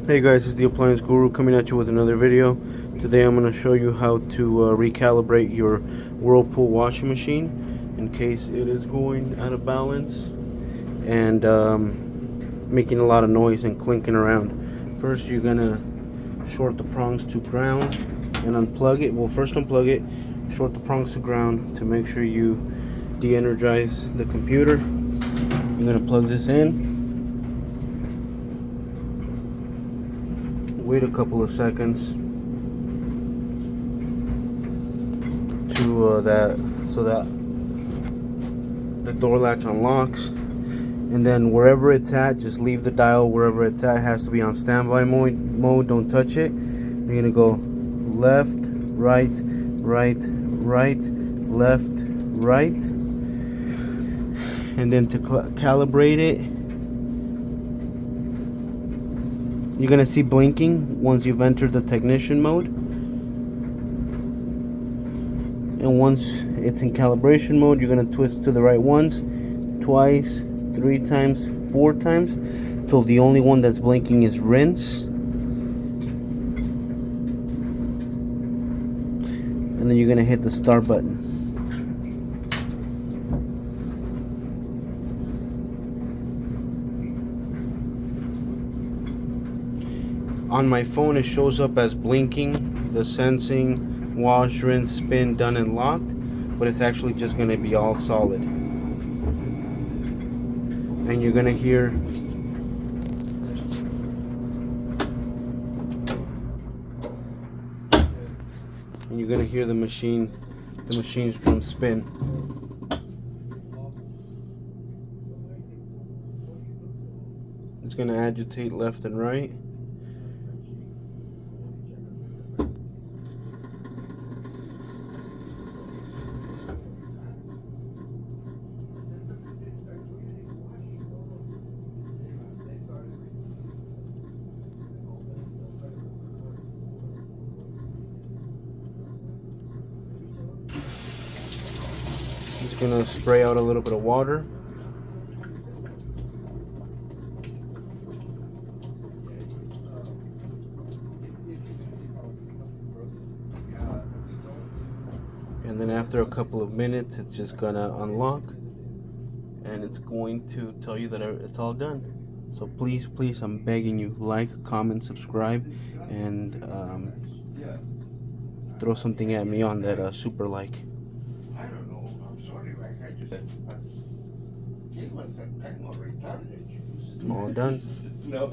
Hey guys, it's the Appliance Guru coming at you with another video. Today I'm going to show you how to recalibrate your Whirlpool washing machine in case it is going out of balance and making a lot of noise and clinking around. First you're going to short the prongs to ground and unplug it. Well, first unplug it, short the prongs to ground to make sure you de-energize the computer. You're going to plug this in. Wait a couple of seconds to so that the door latch unlocks, and then wherever it's at, just leave the dial wherever it's at. It has to be on standby mode. Don't touch it. You're gonna go left, right, right, right, left, right, and then to calibrate it, you're going to see blinking once you've entered the technician mode. And once it's in calibration mode, you're going to twist to the right once, twice, 3 times, 4 times, till the only one that's blinking is rinse. And then you're going to hit the start button. On my phone it shows up as blinking, the sensing, wash, rinse, spin, done and locked, but it's actually just going to be all solid. And you're going to hear the machine's drum spin. It's going to agitate left and right. Just gonna spray out a little bit of water. And then after a couple of minutes, it's just gonna unlock and it's going to tell you that it's all done. So please, I'm begging you, like, comment, subscribe, and throw something at me on that super like. I don't know. I'm sorry, like I just said, he must have kind of retarded. All done. No.